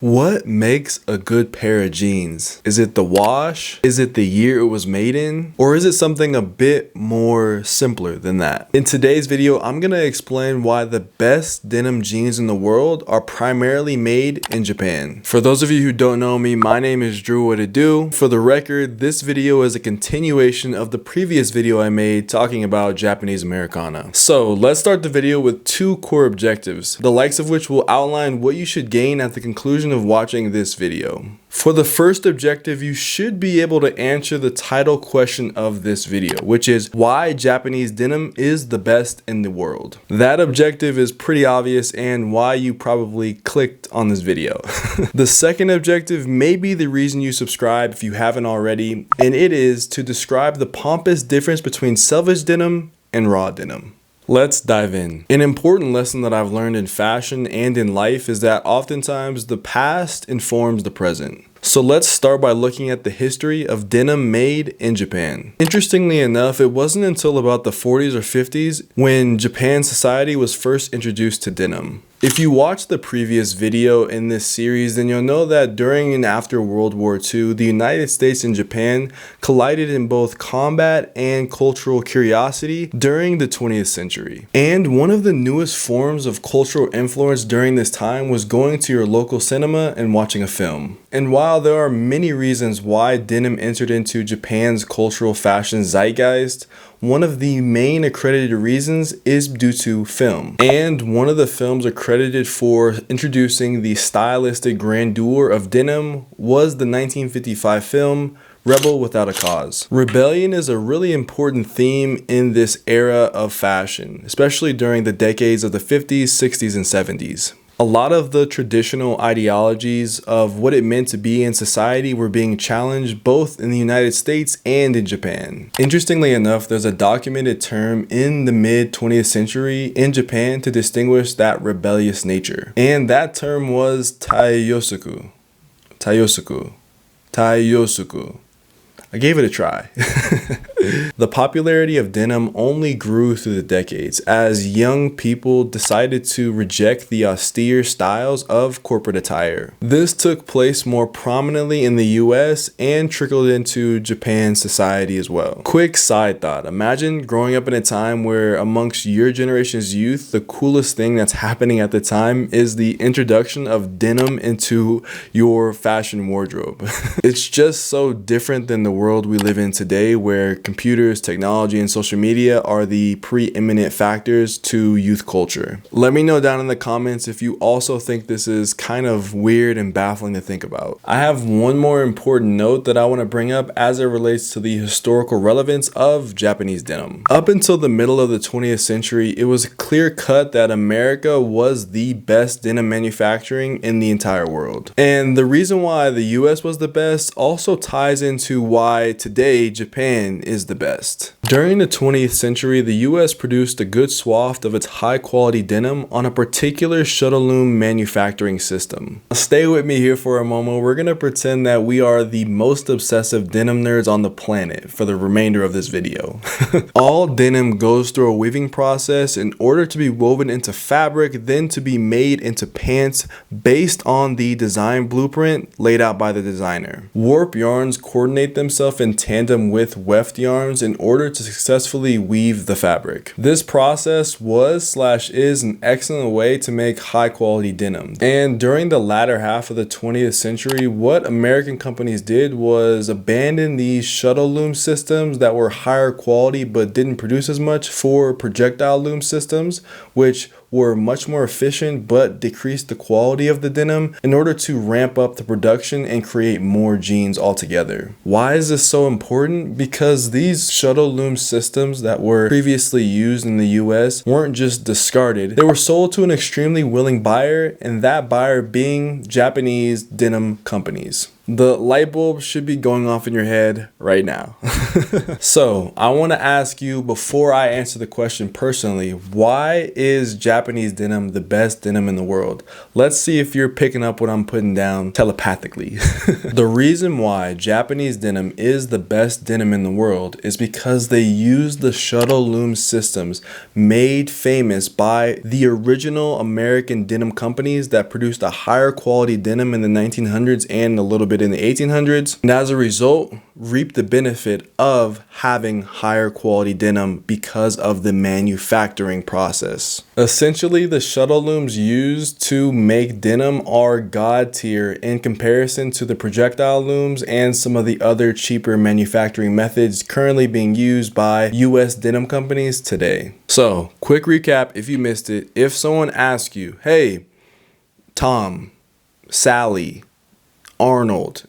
What makes a good pair of jeans? Is it the wash? Is it the year it was made in? Or is it something a bit more simpler than that? In today's video, I'm gonna explain why the best denim jeans in the world are primarily made in Japan. For those of you who don't know me, my name is Drew What It Do. For the record, this video is a continuation of the previous video I made talking about Japanese Americana. So let's start the video with two core objectives, the likes of which will outline what you should gain at the conclusion of watching this video. For the first objective, you should be able to answer the title question of this video, which is why Japanese denim is the best in the world. That objective is pretty obvious and why you probably clicked on this video. The second objective may be the reason you subscribe if you haven't already, and it is to describe the pompous difference between Selvedge denim and raw denim. Let's dive in. An important lesson that I've learned in fashion and in life is that oftentimes the past informs the present. So let's start by looking at the history of denim made in Japan. Interestingly enough, it wasn't until about the 40s or 50s when Japan society was first introduced to denim. If you watched the previous video in this series, then you'll know that during and after World War II, the United States and Japan collided in both combat and cultural curiosity during the 20th century. And one of the newest forms of cultural influence during this time was going to your local cinema and watching a film. And while there are many reasons why denim entered into Japan's cultural fashion zeitgeist, one of the main accredited reasons is due to film. And one of the films accredited for introducing the stylistic grandeur of denim was the 1955 film Rebel Without a Cause. Rebellion is a really important theme in this era of fashion, especially during the decades of the 50s, 60s, and 70s. A lot of the traditional ideologies of what it meant to be in society were being challenged both in the United States and in Japan. Interestingly enough, there's a documented term in the mid 20th century in Japan to distinguish that rebellious nature. And that term was taiyosuku. Taiyosuku. Taiyosuku. I gave it a try. The popularity of denim only grew through the decades as young people decided to reject the austere styles of corporate attire. This took place more prominently in the US and trickled into Japan's society as well. Quick side thought, imagine growing up in a time where amongst your generation's youth, the coolest thing that's happening at the time is the introduction of denim into your fashion wardrobe. It's just so different than the world we live in today, where computers, technology, and social media are the preeminent factors to youth culture. Let me know down in the comments if you also think this is kind of weird and baffling to think about. I have one more important note that I want to bring up as it relates to the historical relevance of Japanese denim. Up until the middle of the 20th century, it was clear cut that America was the best denim manufacturing in the entire world. And the reason why the US was the best also ties into why today Japan is the best. During the 20th century, the US produced a good swath of its high quality denim on a particular shuttle loom manufacturing system. Stay with me here for a moment. We're gonna pretend that we are the most obsessive denim nerds on the planet for the remainder of this video. All denim goes through a weaving process in order to be woven into fabric, then to be made into pants based on the design blueprint laid out by the designer. Warp yarns coordinate themselves in tandem with weft yarns in order to successfully weave the fabric. This process was/is an excellent way to make high quality denim. And during the latter half of the 20th century, what American companies did was abandon these shuttle loom systems that were higher quality but didn't produce as much for projectile loom systems, which were much more efficient but decreased the quality of the denim in order to ramp up the production and create more jeans altogether. Why is this so important? Because these shuttle loom systems that were previously used in the US weren't just discarded, they were sold to an extremely willing buyer, and that buyer being Japanese denim companies. The light bulb should be going off in your head right now. So I want to ask you, before I answer the question personally, why is Japanese denim the best denim in the world? Let's see if you're picking up what I'm putting down telepathically. The reason why Japanese denim is the best denim in the world is because they use the Shuttle loom systems made famous by the original American denim companies that produced a higher quality denim in the 1900s and a little bit in the 1800s, and as a result reap the benefit of having higher quality denim because of the manufacturing process. Essentially, the Shuttle looms used to make denim are god tier in comparison to the projectile looms and some of the other cheaper manufacturing methods currently being used by US denim companies today. So, quick recap if you missed it. If someone asks you, hey, Tom, Sally, Arnold,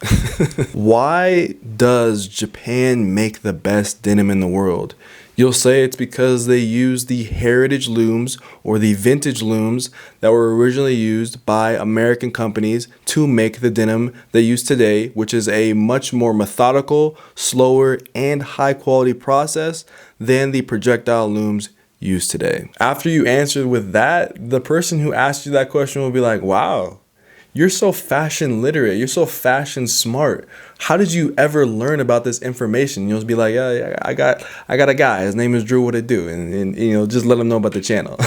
why does Japan make the best denim in the world? You'll say it's because they use the heritage looms or the vintage looms that were originally used by American companies to make the denim they use today, which is a much more methodical, slower, and high quality process than the projectile looms used today. After you answer with that, the person who asked you that question will be like, wow, you're so fashion literate. You're so fashion smart. How did you ever learn about this information? You'll be like, yeah, I got a guy. His name is Drew. What it do? And you know, just let him know about the channel.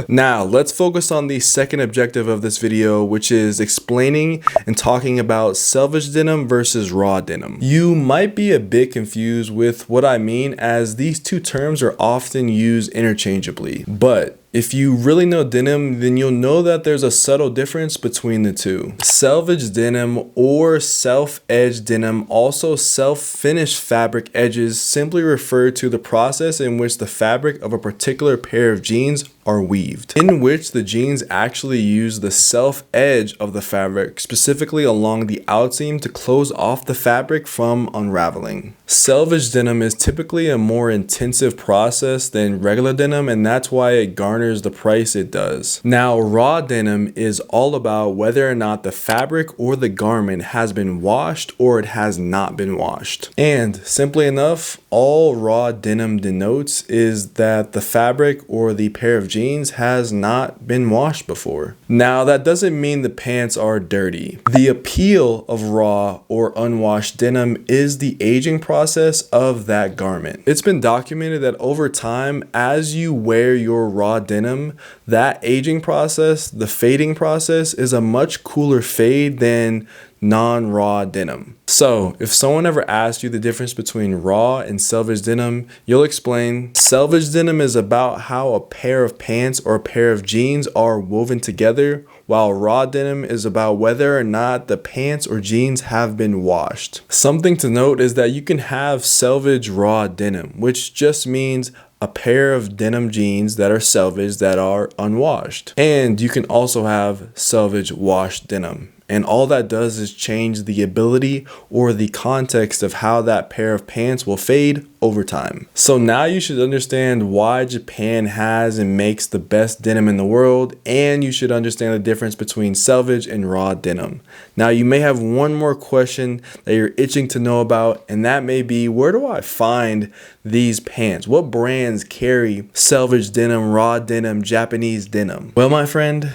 Now let's focus on the second objective of this video, which is explaining and talking about selvage denim versus raw denim. You might be a bit confused with what I mean, as these two terms are often used interchangeably, but if you really know denim, then you'll know that there's a subtle difference between the two. Selvedge denim or self-edge denim, also self-finished fabric edges, simply refer to the process in which the fabric of a particular pair of jeans are weaved, in which the jeans actually use the self-edge of the fabric, specifically along the outseam, to close off the fabric from unraveling. Selvedge denim is typically a more intensive process than regular denim, and that's why it garners the price it does. Now, raw denim is all about whether or not the fabric or the garment has been washed or it has not been washed. And simply enough, all raw denim denotes is that the fabric or the pair of jeans has not been washed before. Now, that doesn't mean the pants are dirty. The appeal of raw or unwashed denim is the aging process of that garment. It's been documented that over time, as you wear your raw denim, that aging process, the fading process, is a much cooler fade than non-raw denim. So if someone ever asks you the difference between raw and selvage denim, you'll explain selvage denim is about how a pair of pants or a pair of jeans are woven together, while raw denim is about whether or not the pants or jeans have been washed. Something to note is that you can have selvage raw denim, which just means a pair of denim jeans that are selvage that are unwashed. And you can also have selvage washed denim. And all that does is change the ability or the context of how that pair of pants will fade over time. So now you should understand why Japan has and makes the best denim in the world, and you should understand the difference between selvage and raw denim. Now you may have one more question that you're itching to know about, and that may be, where do I find these pants? What brands carry selvage denim, raw denim, Japanese denim? Well, my friend,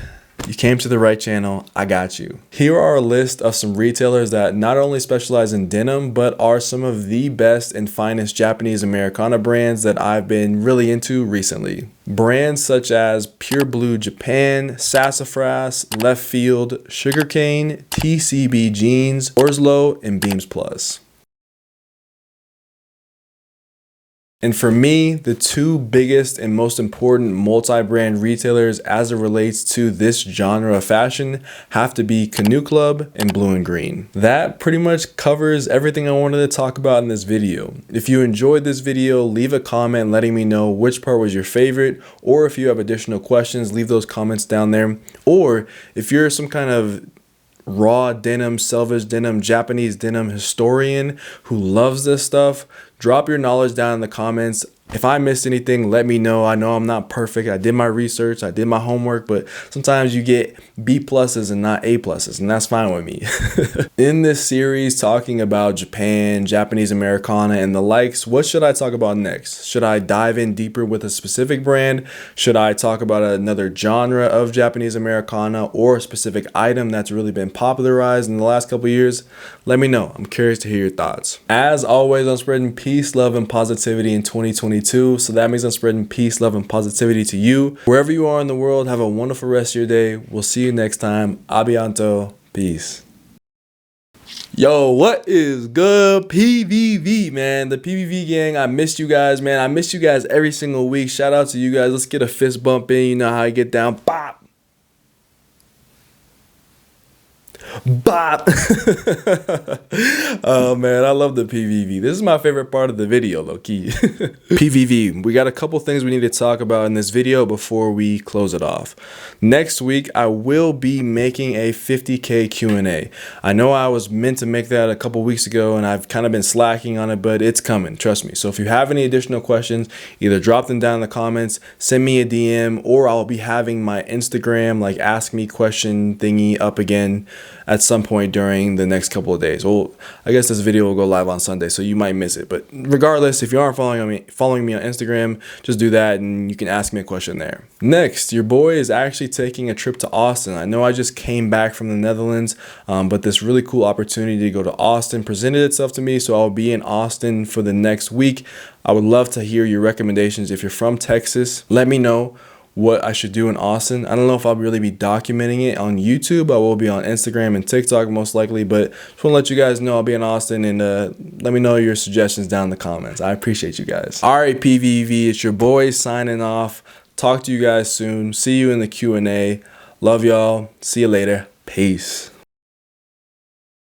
you came to the right channel. I got you. Here are a list of some retailers that not only specialize in denim, but are some of the best and finest Japanese Americana brands that I've been really into recently. Brands such as Pure Blue Japan, Sassafras, Left Field, Sugarcane, TCB Jeans, Orslo, and Beams Plus. And for me, the two biggest and most important multi-brand retailers as it relates to this genre of fashion have to be Canoe Club and Blue and Green. That pretty much covers everything I wanted to talk about in this video. If you enjoyed this video, leave a comment letting me know which part was your favorite, or if you have additional questions, leave those comments down there. Or if you're some kind of raw denim, selvage denim, Japanese denim historian who loves this stuff, drop your knowledge down in the comments. If I missed anything, let me know. I know I'm not perfect. I did my research, I did my homework, but sometimes you get B pluses and not A pluses, and that's fine with me. In this series talking about Japan, Japanese Americana, and the likes, what should I talk about next? Should I dive in deeper with a specific brand? Should I talk about another genre of Japanese Americana or a specific item that's really been popularized in the last couple years? Let me know. I'm curious to hear your thoughts. As always, I'm spreading peace, love, and positivity in 2022. So that means I'm spreading peace, love, and positivity to you. Wherever you are in the world, have a wonderful rest of your day. We'll see you next time. Abianto. Peace. Yo, what is good, PVV, man? The PVV gang, I missed you guys, man. I miss you guys every single week. Shout out to you guys. Let's get a fist bump in. You know how I get down. Bop. Bop. Oh man, I love the PVV. This is my favorite part of the video, low key. PVV, we got a couple things we need to talk about in this video before we close it off. Next week, I will be making a 50K Q&A. I know I was meant to make that a couple weeks ago and I've kind of been slacking on it, but it's coming, trust me. So if you have any additional questions, either drop them down in the comments, send me a DM, or I'll be having my Instagram like ask me question thingy up again at some point during the next couple of days. Well, I guess this video will go live on Sunday, so you might miss it. But regardless, if you aren't following me on Instagram, just do that and you can ask me a question there. Next, your boy is actually taking a trip to Austin. I know I just came back from the Netherlands, but this really cool opportunity to go to Austin presented itself to me, so I'll be in Austin for the next week. I would love to hear your recommendations. If you're from Texas, let me know what I should do in Austin. I don't know if I'll really be documenting it on YouTube. I will be on Instagram and TikTok most likely, but just want to let you guys know I'll be in Austin, and let me know your suggestions down in the comments. I appreciate you guys. All right, PVV, it's your boy signing off. Talk to you guys soon. See you in the Q&A. Love y'all. See you later. Peace.